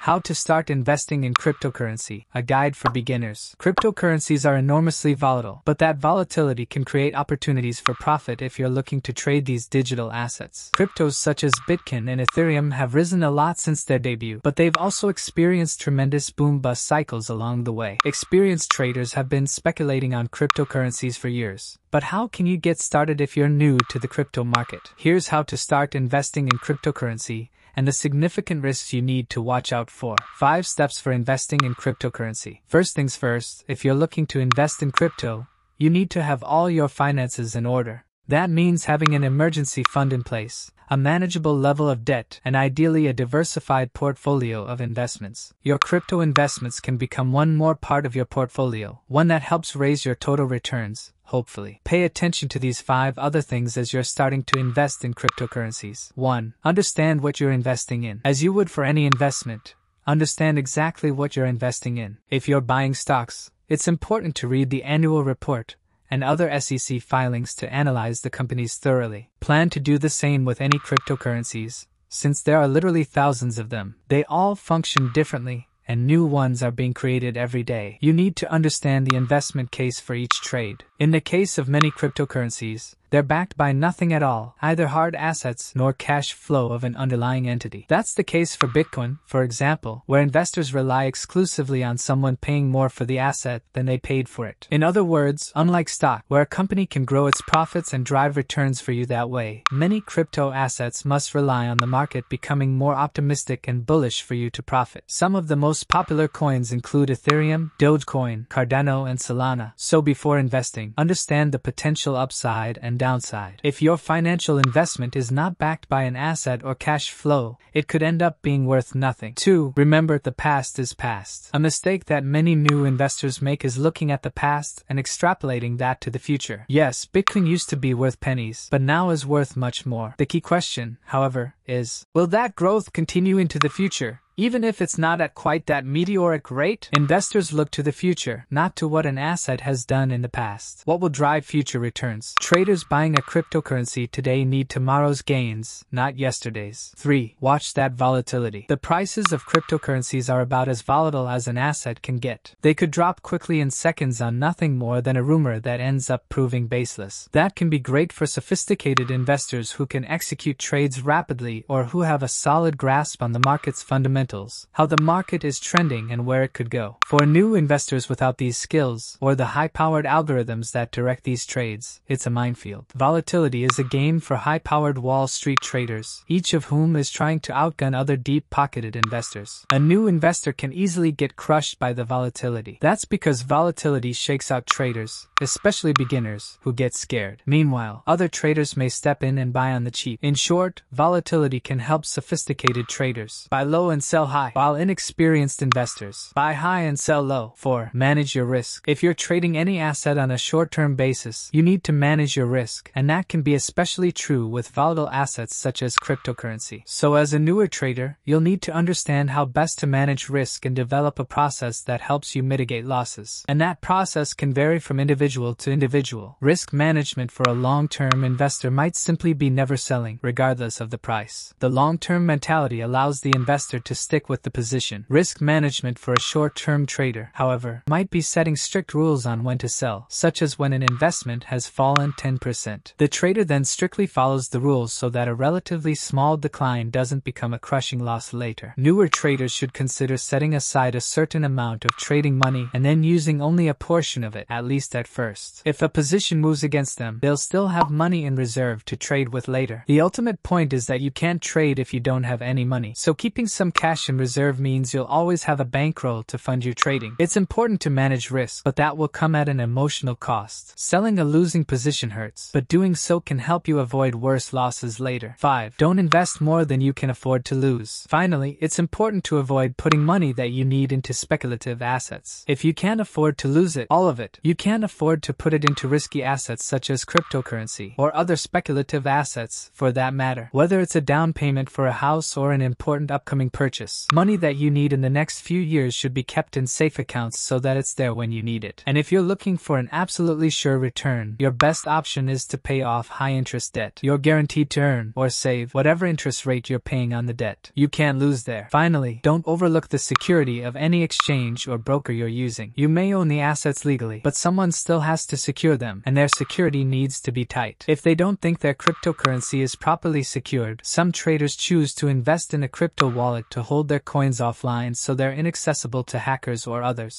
How to start investing in cryptocurrency, a guide for beginners. Cryptocurrencies are enormously volatile, but that volatility can create opportunities for profit if you're looking to trade these digital assets. Cryptos such as Bitcoin and Ethereum have risen a lot since their debut, but they've also experienced tremendous boom-bust cycles along the way. Experienced traders have been speculating on cryptocurrencies for years. But how can you get started if you're new to the crypto market? Here's how to start investing in cryptocurrency and the significant risks you need to watch out for. 5 steps for investing in cryptocurrency. First things first, if you're looking to invest in crypto, you need to have all your finances in order. That means having an emergency fund in place, a manageable level of debt, and ideally a diversified portfolio of investments. Your crypto investments can become one more part of your portfolio, one that helps raise your total returns, hopefully. Pay attention to these 5 other things as you're starting to invest in cryptocurrencies. 1. Understand what you're investing in. As you would for any investment, understand exactly what you're investing in. If you're buying stocks, it's important to read the annual report and other SEC filings to analyze the companies thoroughly. Plan to do the same with any cryptocurrencies, since there are literally thousands of them. They all function differently, and new ones are being created every day. You need to understand the investment case for each trade. In the case of many cryptocurrencies, they're backed by nothing at all, either hard assets nor cash flow of an underlying entity. That's the case for Bitcoin, for example, where investors rely exclusively on someone paying more for the asset than they paid for it. In other words, unlike stock, where a company can grow its profits and drive returns for you that way, many crypto assets must rely on the market becoming more optimistic and bullish for you to profit. Some of the most popular coins include Ethereum, Dogecoin, Cardano, and Solana. So before investing, understand the potential upside and downside. If your financial investment is not backed by an asset or cash flow, it could end up being worth nothing. 2. Remember, the past is past. A mistake that many new investors make is looking at the past and extrapolating that to the future. Yes, Bitcoin used to be worth pennies, but now is worth much more. The key question, however, is, will that growth continue into the future? Even if it's not at quite that meteoric rate, investors look to the future, not to what an asset has done in the past. What will drive future returns? Traders buying a cryptocurrency today need tomorrow's gains, not yesterday's. 3. Watch that volatility. The prices of cryptocurrencies are about as volatile as an asset can get. They could drop quickly in seconds on nothing more than a rumor that ends up proving baseless. That can be great for sophisticated investors who can execute trades rapidly or who have a solid grasp on the market's fundamentals, how the market is trending and where it could go. For new investors without these skills, or the high-powered algorithms that direct these trades, it's a minefield. Volatility is a game for high-powered Wall Street traders, each of whom is trying to outgun other deep-pocketed investors. A new investor can easily get crushed by the volatility. That's because volatility shakes out traders, especially beginners, who get scared. Meanwhile, other traders may step in and buy on the cheap. In short, volatility can help sophisticated traders buy low and sell high, while inexperienced investors buy high and sell low. 4. Manage your risk. If you're trading any asset on a short-term basis, you need to manage your risk, and that can be especially true with volatile assets such as cryptocurrency. So as a newer trader, you'll need to understand how best to manage risk and develop a process that helps you mitigate losses. And that process can vary from individual to individual. Risk management for a long-term investor might simply be never selling, regardless of the price. The long-term mentality allows the investor to stick with the position. Risk management for a short-term trader, however, might be setting strict rules on when to sell, such as when an investment has fallen 10%. The trader then strictly follows the rules so that a relatively small decline doesn't become a crushing loss later. Newer traders should consider setting aside a certain amount of trading money and then using only a portion of it, at least at first. If a position moves against them, they'll still have money in reserve to trade with later. The ultimate point is that you can't trade if you don't have any money, so keeping some cash in reserve means you'll always have a bankroll to fund your trading. It's important to manage risk, but that will come at an emotional cost. Selling a losing position hurts, but doing so can help you avoid worse losses later. 5. Don't invest more than you can afford to lose. Finally, it's important to avoid putting money that you need into speculative assets. If you can't afford to lose it, all of it, you can't afford to put it into risky assets such as cryptocurrency or other speculative assets for that matter. Whether it's a down payment for a house or an important upcoming purchase. Money that you need in the next few years should be kept in safe accounts so that it's there when you need it. And if you're looking for an absolutely sure return, your best option is to pay off high-interest debt. You're guaranteed to earn or save whatever interest rate you're paying on the debt. You can't lose there. Finally, don't overlook the security of any exchange or broker you're using. You may own the assets legally, but someone still has to secure them, and their security needs to be tight. If they don't think their cryptocurrency is properly secured, some traders choose to invest in a crypto wallet to hold their coins offline so they're inaccessible to hackers or others.